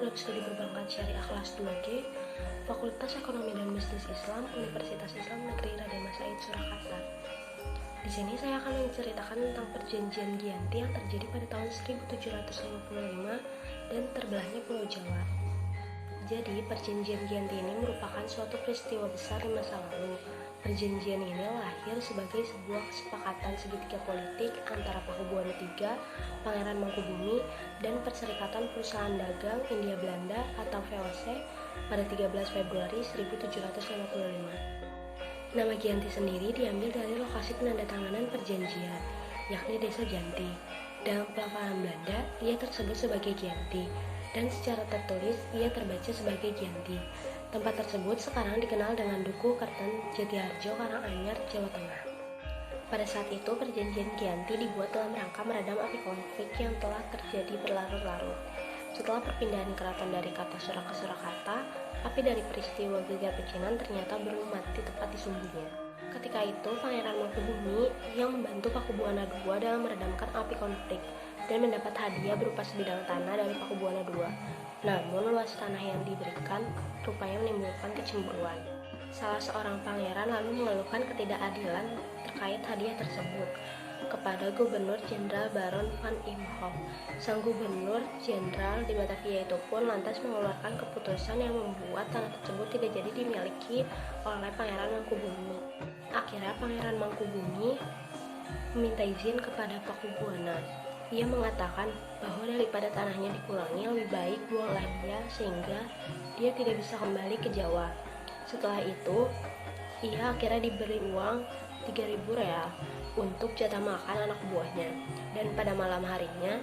Program Studi Perbankan Syariah kelas 2G, Fakultas Ekonomi dan Bisnis Islam, Universitas Islam Negeri Raden Mas Said Surakarta. Di sini saya akan menceritakan tentang perjanjian Giyanti yang terjadi pada tahun 1755 dan terbelahnya Pulau Jawa. Jadi, perjanjian Giyanti ini merupakan suatu peristiwa besar di masa lalu. Perjanjian ini lahir sebagai sebuah kesepakatan segitiga politik antara Pakubuwana III, Pangeran Mangkubumi, dan Perserikatan Perusahaan Dagang India Belanda atau VOC pada 13 Februari 1755. Nama Giyanti sendiri diambil dari lokasi penandatanganan perjanjian, yakni Desa Giyanti. Dalam pelafalan Belanda, ia tersebut sebagai Giyanti, dan secara tertulis ia terbaca sebagai Giyanti. Tempat tersebut sekarang dikenal dengan Dukuh Kerten, Jatiharjo, Karanganyar, Jawa Tengah. Pada saat itu, perjanjian Giyanti dibuat dalam rangka meredam api konflik yang telah terjadi berlarut-larut. Setelah perpindahan keraton dari Kartasura ke Surakarta, api dari peristiwa Geger Pecinan ternyata belum mati tepat di sumbunya. Ketika itu, Pangeran Mangkubumi yang membantu Pakubuwana II dalam meredamkan api konflik dan mendapat hadiah berupa sebidang tanah dari Pakubuwana II. Namun, luas tanah yang diberikan rupanya menimbulkan kecemburuan. Salah seorang pangeran lalu mengeluhkan ketidakadilan terkait hadiah tersebut kepada Gubernur Jenderal Baron van Imhoff. Sang Gubernur Jenderal di Batavia itu pun lantas mengeluarkan keputusan yang membuat tanah tersebut tidak jadi dimiliki oleh Pangeran Mangkubumi. Akhirnya Pangeran Mangkubumi meminta izin kepada Pakubuwana. Ia mengatakan bahwa daripada tanahnya dikurangi, lebih baik buanglah dia sehingga dia tidak bisa kembali ke Jawa. Setelah itu, ia akhirnya diberi uang 3.000 real untuk jatah makan anak buahnya. Dan pada malam harinya,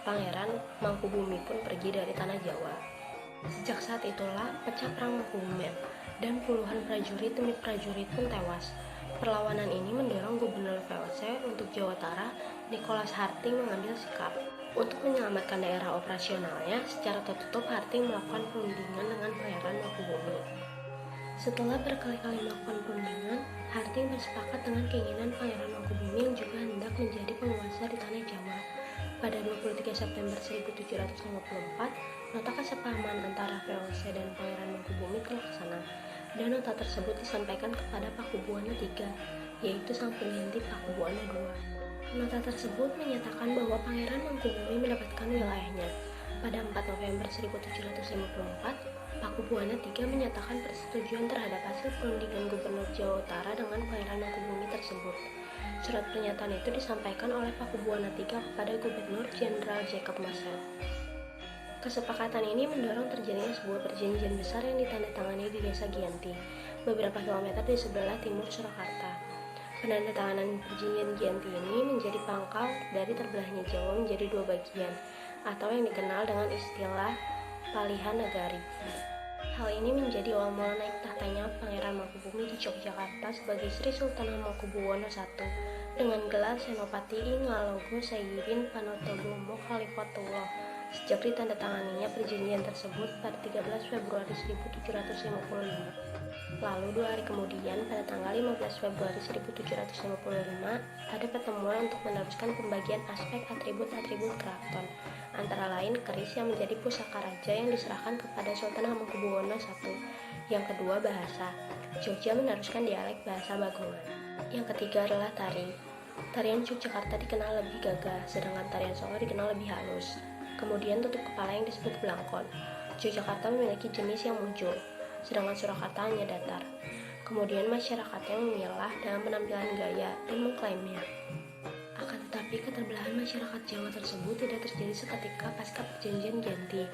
Pangeran Mangkubumi pun pergi dari tanah Jawa. Sejak saat itulah pecah perang Mangkubumi dan puluhan prajurit demi prajurit pun tewas. Perlawanan ini mendorong Gubernur VOC untuk Jawa Tara, Nicholas Harting, mengambil sikap. Untuk menyelamatkan daerah operasionalnya, secara tertutup Harting melakukan perundingan dengan Pangeran Mangkubumi. Setelah berkali-kali melakukan perundingan, Harting bersepakat dengan keinginan Pangeran Mangkubumi yang juga hendak menjadi penguasa di tanah Jawa. Pada 23 September 1754, nota kesepahaman antara VOC dan Pangeran Mangkubumi terlaksana, dan nota tersebut disampaikan kepada Pakubuwana III, yaitu sang pengganti Pakubuwana II. Nota tersebut menyatakan bahwa Pangeran Mangkubumi mendapatkan wilayahnya. Pada 4 November 1754, Pakubuwana III menyatakan persetujuan terhadap hasil perundingan Gubernur Jawa Utara dengan Pangeran Mangkubumi tersebut. Surat pernyataan itu disampaikan oleh Pakubuwana III kepada Gubernur Jenderal Jacob Marcel. Kesepakatan ini mendorong terjadinya sebuah perjanjian besar yang ditandatangani di Desa Giyanti, beberapa kilometer di sebelah timur Surakarta. Penandatanganan perjanjian Giyanti ini menjadi pangkal dari terbelahnya Jawa menjadi dua bagian, atau yang dikenal dengan istilah Palihan Nagari. Hal ini menjadi awal mula naik tahtanya Pangeran Mangkubumi di Yogyakarta sebagai Sri Sultan Hamengkubuwono I dengan gelar Senopati Ngalogo Sayyidin Panotogomo Khalifatullah. Sejak ditandatanganinya perjanjian tersebut pada 13 Februari 1755. Lalu 2 hari kemudian, pada tanggal 15 Februari 1755, ada pertemuan untuk meneruskan pembagian aspek atribut-atribut keraton, antara lain keris yang menjadi pusaka raja yang diserahkan kepada Sultan Hamengkubuwono I. Yang kedua, bahasa. Jogja meneruskan dialek bahasa Bagongan. Yang ketiga adalah tari. Tarian Yogyakarta dikenal lebih gagah, sedangkan tarian Solo dikenal lebih halus. Kemudian tutup kepala yang disebut belangkon. Yogyakarta memiliki jenis yang muncul, sedangkan Surakarta hanya datar. Kemudian masyarakatnya memilah dalam penampilan gaya dan mengklaimnya. Akan tetapi keterbelahan masyarakat Jawa tersebut tidak terjadi seketika pasca perjanjian Giyanti.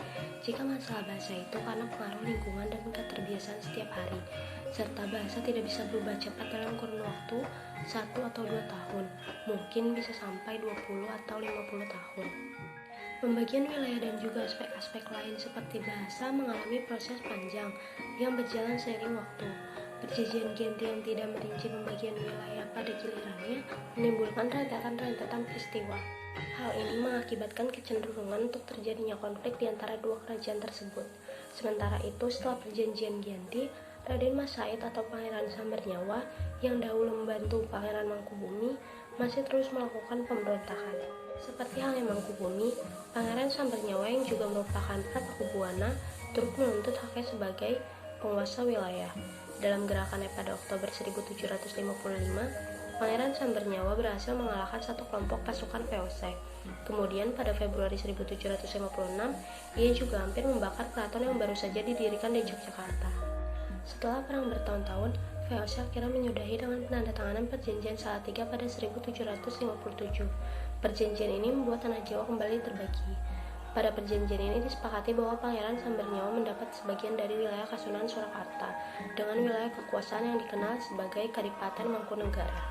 Jika masalah bahasa itu karena pengaruh lingkungan dan keterbiasaan setiap hari, serta bahasa tidak bisa berubah cepat dalam kurun waktu 1 atau 2 tahun, mungkin bisa sampai 20 atau 50 tahun. Pembagian wilayah dan juga aspek-aspek lain seperti bahasa mengalami proses panjang yang berjalan seiring waktu. Perjanjian Giyanti yang tidak merinci pembagian wilayah pada gilirannya menimbulkan rentetan-rentetan peristiwa. Hal ini mengakibatkan kecenderungan untuk terjadinya konflik di antara dua kerajaan tersebut. Sementara itu, setelah perjanjian Giyanti, Raden Mas Said atau Pangeran Sambernyawa yang dahulu membantu Pangeran Mangkubumi masih terus melakukan pemberontakan. Seperti halnya Mangkubumi, Pangeran Sambernyawa yang juga merupakan Prapakubuwana turut menuntut haknya sebagai penguasa wilayah. Dalam gerakannya pada Oktober 1755, Pangeran Sambernyawa berhasil mengalahkan satu kelompok pasukan VOC. Kemudian pada Februari 1756, ia juga hampir membakar keraton yang baru saja didirikan di Yogyakarta. Setelah perang bertahun-tahun, VOC akhirnya menyudahi dengan penandatanganan Perjanjian Salatiga pada 1757. Perjanjian ini membuat tanah Jawa kembali terbagi. Pada perjanjian ini disepakati bahwa Pangeran Sambernyawa mendapat sebagian dari wilayah Kasunanan Surakarta dengan wilayah kekuasaan yang dikenal sebagai Kadipaten Mangkunegara.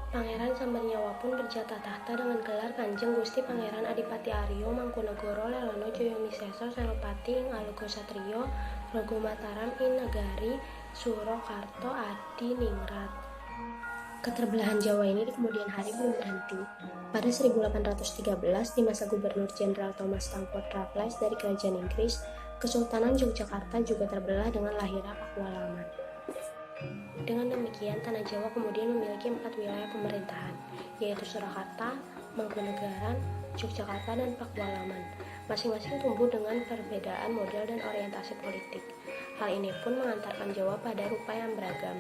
Pangeran Sambernyawa pun berjatah tahta dengan gelar Kanjeng Gusti Pangeran Adipati Aryo Mangkunegoro Lelono Joyomiseso Senopati ing Aluga Satrio Rogo Mataram ing Negari Surakarta Adi Ningrat. Keterbelahan Jawa ini di kemudian hari belum berhenti. Pada 1813, di masa Gubernur Jenderal Thomas Stamford Raffles dari Kerajaan Inggris, Kesultanan Yogyakarta juga terbelah dengan lahirnya Pakualaman. Dengan demikian, tanah Jawa kemudian memiliki 4 wilayah pemerintahan, yaitu Surakarta, Mangkunegaran, Yogyakarta, dan Pakualaman. Masing-masing tumbuh dengan perbedaan model dan orientasi politik. Hal ini pun mengantarkan Jawa pada rupa yang beragam.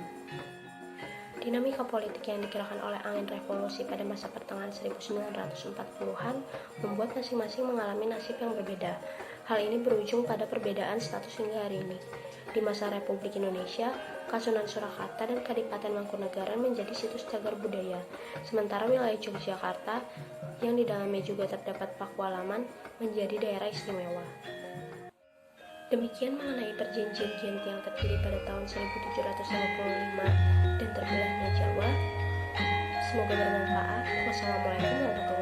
Dinamika politik yang digerakkan oleh angin revolusi pada masa pertengahan 1940-an membuat masing-masing mengalami nasib yang berbeda. Hal ini berujung pada perbedaan status hingga hari ini. Di masa Republik Indonesia, Kasunanan Surakarta dan Kadipaten Mangkunegaran menjadi situs cagar budaya, sementara wilayah Yogyakarta, yang di dalamnya juga terdapat Pakualaman, menjadi daerah istimewa. Demikian mengenai perjanjian Giyanti yang terjadi pada tahun 1755 dan terbelahnya Jawa. Semoga bermanfaat. Wassalamualaikum warahmatullahi wabarakatuh.